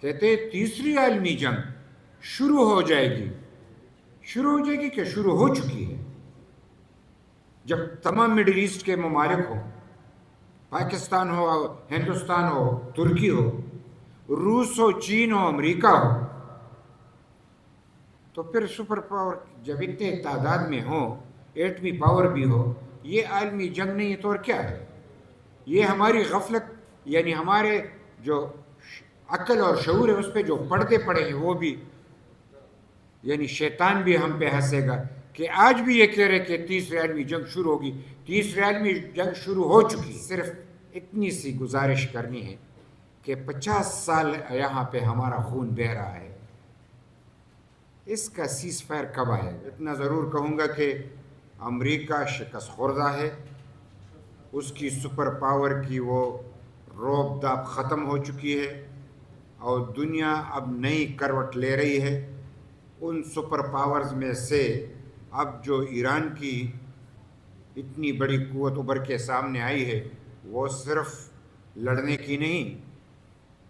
کہتے ہیں تیسری عالمی جنگ شروع ہو جائے گی. شروع ہو جائے گی کہ شروع ہو چکی ہے. جب تمام مڈل ایسٹ کے ممالک ہوں، پاکستان ہو، ہندوستان ہو، ترکی ہو، روس ہو، چین ہو، امریکہ ہو، تو پھر سپر پاور جب اتنے تعداد میں ہوں، ایٹمی پاور بھی ہو، یہ عالمی جنگ نہیں ہے تو اور کیا ہے؟ یہ ہماری غفلت، یعنی ہمارے جو عقل اور شعور ہے اس پہ جو پردے پڑے ہیں وہ بھی، یعنی شیطان بھی ہم پہ ہنسے گا کہ آج بھی یہ کہہ رہے کہ تیسری عالمی جنگ شروع ہوگی. تیسری عالمی جنگ شروع ہو چکی. صرف اتنی سی گزارش کرنی ہے کہ 50 سال یہاں پہ ہمارا خون بہہ رہا ہے، اس کا سیز فائر کب آئے؟ اتنا ضرور کہوں گا کہ امریکہ شکست خوردہ ہے، اس کی سپر پاور کی وہ روب داب ختم ہو چکی ہے اور دنیا اب نئی کروٹ لے رہی ہے. ان سپر پاورز میں سے اب جو ایران کی اتنی بڑی قوت ابھر کے سامنے آئی ہے، وہ صرف لڑنے کی نہیں،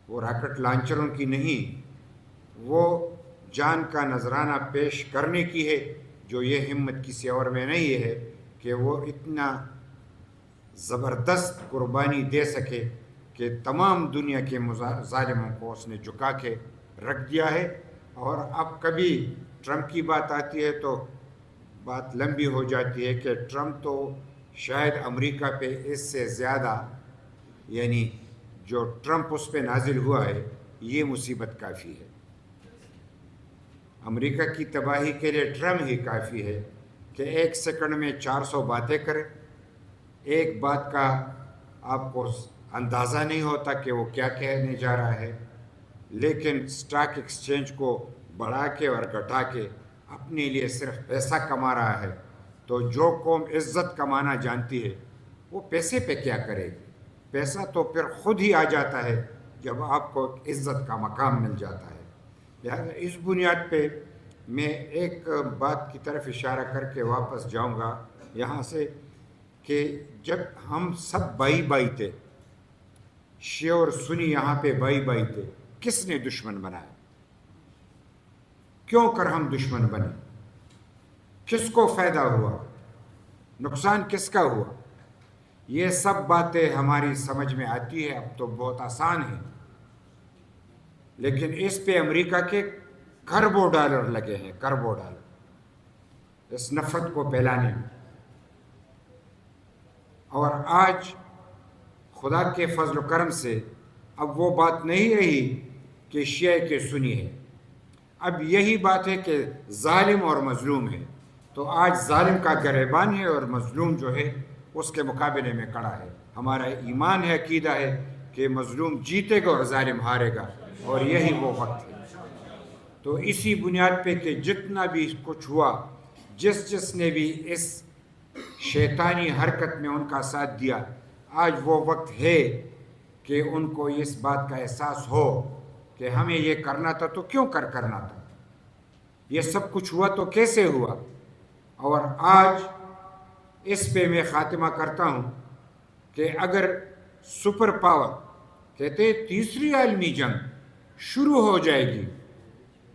وہ راکٹ لانچروں کی نہیں، وہ جان کا نذرانہ پیش کرنے کی ہے، جو یہ ہمت کسی اور میں نہیں ہے کہ وہ اتنا زبردست قربانی دے سکے کہ تمام دنیا کے ظالموں کو اس نے جھکا کے رکھ دیا ہے. اور اب کبھی ٹرمپ کی بات آتی ہے تو بات لمبی ہو جاتی ہے کہ ٹرمپ تو شاید امریکہ پہ اس سے زیادہ، یعنی جو ٹرمپ اس پہ نازل ہوا ہے یہ مصیبت کافی ہے. امریکہ کی تباہی کے لیے ٹرمپ ہی کافی ہے کہ 1 سیکنڈ میں 400 باتیں کرے. ایک بات کا آپ کو اندازہ نہیں ہوتا کہ وہ کیا کہنے جا رہا ہے، لیکن سٹاک ایکسچینج کو بڑھا کے اور گھٹا کے اپنے لیے صرف پیسہ کما رہا ہے. تو جو قوم عزت کمانا جانتی ہے وہ پیسے پہ کیا کرے گی؟ پیسہ تو پھر خود ہی آ جاتا ہے جب آپ کو عزت کا مقام مل جاتا ہے. لہٰذا اس بنیاد پہ میں ایک بات کی طرف اشارہ کر کے واپس جاؤں گا یہاں سے کہ جب ہم سب بائی بائی تھے، شیعہ اور سنی یہاں پہ بائی بائی تھے، کس نے دشمن بنایا؟ کیوں کر ہم دشمن بنے؟ کس کو فائدہ ہوا؟ نقصان کس کا ہوا؟ یہ سب باتیں ہماری سمجھ میں آتی ہے، اب تو بہت آسان ہے، لیکن اس پہ امریکہ کے کروڑوں ڈالر لگے ہیں، کروڑوں ڈالر اس نفرت کو پھیلانے میں. اور آج خدا کے فضل و کرم سے اب وہ بات نہیں رہی کہ شیعہ کے سنی ہے، اب یہی بات ہے کہ ظالم اور مظلوم ہے. تو آج ظالم کا گریبان ہے اور مظلوم جو ہے اس کے مقابلے میں کھڑا ہے. ہمارا ایمان ہے، عقیدہ ہے کہ مظلوم جیتے گا اور ظالم ہارے گا، اور یہی وہ وقت ہے. تو اسی بنیاد پہ کہ جتنا بھی کچھ ہوا، جس نے بھی اس شیطانی حرکت میں ان کا ساتھ دیا، آج وہ وقت ہے کہ ان کو اس بات کا احساس ہو کہ ہمیں یہ کرنا تھا تو کیوں کرنا تھا، یہ سب کچھ ہوا تو کیسے ہوا. اور آج اس پہ میں خاتمہ کرتا ہوں کہ اگر سپر پاور، کہتے ہیں تیسری عالمی جنگ شروع ہو جائے گی.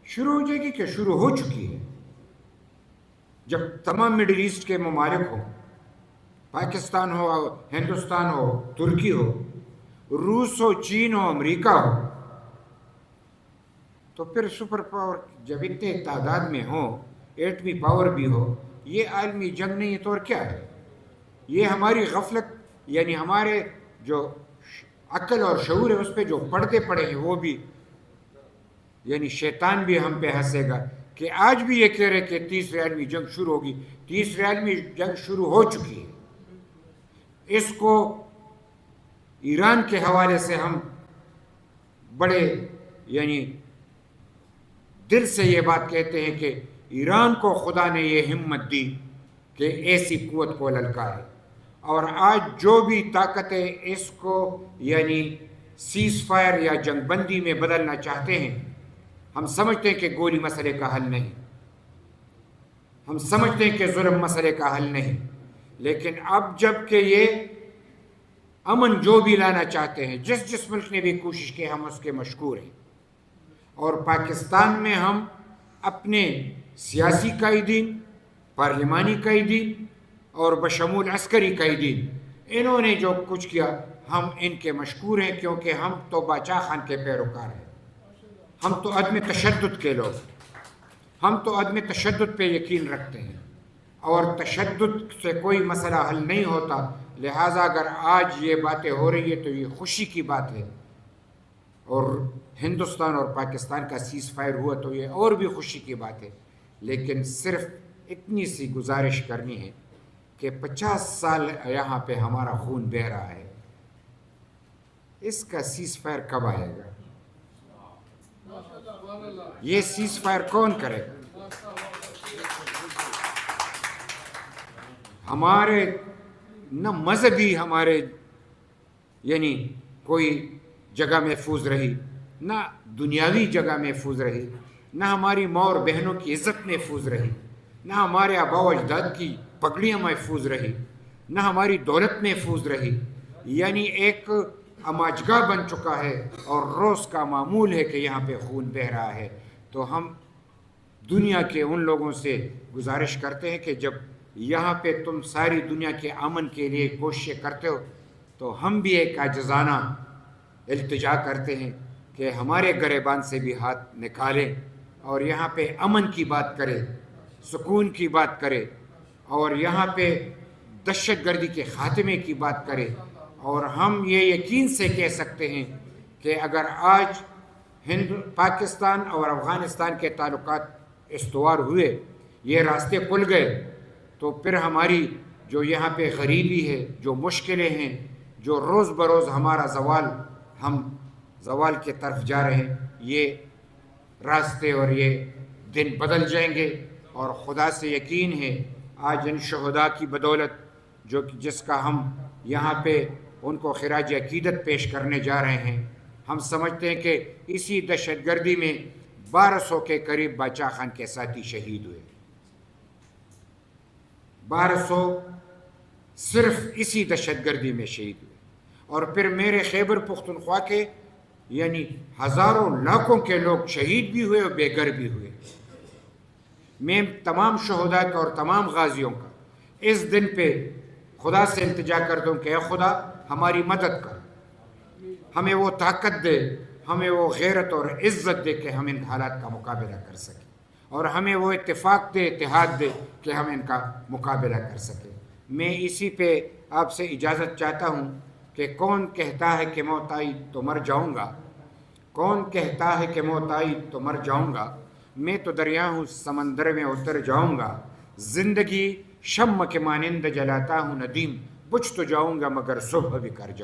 شروع ہو جائے گی کہ شروع ہو چکی ہے. جب تمام مڈل ایسٹ کے ممالک ہوں، پاکستان ہو، ہندوستان ہو، ترکی ہو، روس ہو، چین ہو، امریکہ ہو، تو پھر سپر پاور جب اتنے تعداد میں ہوں، ایٹمی پاور بھی ہو، یہ عالمی جنگ نہیں ہے تو اور کیا ہے؟ یہ ہماری غفلت، یعنی ہمارے جو عقل اور شعور ہے اس پہ جو پردے پڑے ہیں وہ بھی، یعنی شیطان بھی ہم پہ ہنسے گا کہ آج بھی یہ کہہ رہے کہ تیسری عالمی جنگ شروع ہوگی. تیسری عالمی جنگ شروع ہو چکی ہے. اس کو ایران کے حوالے سے ہم بڑے یعنی دل سے یہ بات کہتے ہیں کہ ایران کو خدا نے یہ ہمت دی کہ ایسی قوت کو للکارے. اور آج جو بھی طاقتیں اس کو یعنی سیز فائر یا جنگ بندی میں بدلنا چاہتے ہیں، ہم سمجھتے ہیں کہ گولی مسئلے کا حل نہیں، ہم سمجھتے ہیں کہ ظلم مسئلے کا حل نہیں، لیکن اب جب کہ یہ امن جو بھی لانا چاہتے ہیں، جس ملک نے بھی کوشش کی، ہم اس کے مشکور ہیں. اور پاکستان میں ہم اپنے سیاسی قائدین، پارلیمانی قائدین اور بشمول عسکری قائدین، انہوں نے جو کچھ کیا ہم ان کے مشکور ہیں، کیونکہ ہم تو باچا خان کے پیروکار ہیں، ہم تو عدم تشدد کے لوگ، ہم تو عدم تشدد پہ یقین رکھتے ہیں، اور تشدد سے کوئی مسئلہ حل نہیں ہوتا۔ لہٰذا اگر آج یہ باتیں ہو رہی ہے تو یہ خوشی کی بات ہے، اور ہندوستان اور پاکستان کا سیز فائر ہوا تو یہ اور بھی خوشی کی بات ہے، لیکن صرف اتنی سی گزارش کرنی ہے کہ 50 سال یہاں پہ ہمارا خون بہہ رہا ہے، اس کا سیز فائر کب آئے گا؟ یہ سیز فائر کون کرے گا؟ ہمارے نہ مذہبی ہمارے یعنی کوئی جگہ محفوظ رہی، نہ دنیاوی جگہ محفوظ رہی، نہ ہماری ماں اور بہنوں کی عزت محفوظ رہی، نہ ہمارے آباء و اجداد کی پگڑیاں محفوظ رہی، نہ ہماری دولت محفوظ رہی، یعنی ایک اماجگاہ بن چکا ہے اور روز کا معمول ہے کہ یہاں پہ خون بہہ رہا ہے۔ تو ہم دنیا کے ان لوگوں سے گزارش کرتے ہیں کہ جب یہاں پہ تم ساری دنیا کے امن کے لیے کوششیں کرتے ہو تو ہم بھی ایک عاجزانہ التجا کرتے ہیں کہ ہمارے گریبان سے بھی ہاتھ نکالیں اور یہاں پہ امن کی بات کرے، سکون کی بات کرے، اور یہاں پہ دہشت گردی کے خاتمے کی بات کرے۔ اور ہم یہ یقین سے کہہ سکتے ہیں کہ اگر آج پاکستان اور افغانستان کے تعلقات استوار ہوئے، یہ راستے کھل گئے، تو پھر ہماری جو یہاں پہ غریبی ہے، جو مشکلیں ہیں، جو روز بروز ہمارا ہم زوال کے طرف جا رہے ہیں، یہ راستے اور یہ دن بدل جائیں گے۔ اور خدا سے یقین ہے آج ان شہداء کی بدولت جس کا ہم یہاں پہ ان کو خراج عقیدت پیش کرنے جا رہے ہیں، ہم سمجھتے ہیں کہ اسی دہشت گردی میں 1200 کے قریب باچا خان کے ساتھی شہید ہوئے، 1200 صرف اسی دہشت گردی میں شہید ہوئے۔ اور پھر میرے خیبر پختونخوا کے یعنی ہزاروں لاکھوں کے لوگ شہید بھی ہوئے اور بے گھر بھی ہوئے۔ میں تمام شہداء کا اور تمام غازیوں کا اس دن پہ خدا سے التجا کرتا ہوں کہ اے خدا ہماری مدد کر، ہمیں وہ طاقت دے، ہمیں وہ غیرت اور عزت دے کہ ہم ان حالات کا مقابلہ کر سکیں، اور ہمیں وہ اتفاق دے، اتحاد دے کہ ہم ان کا مقابلہ کر سکیں۔ میں اسی پہ آپ سے اجازت چاہتا ہوں کہ کون کہتا ہے کہ موت آئی تو مر جاؤں گا، کون کہتا ہے کہ موت آئی تو مر جاؤں گا، میں تو دریا ہوں سمندر میں اتر جاؤں گا، زندگی شمع کے مانند جلاتا ہوں ندیم، بجھ تو جاؤں گا مگر صبح بھی کر جاؤں گا۔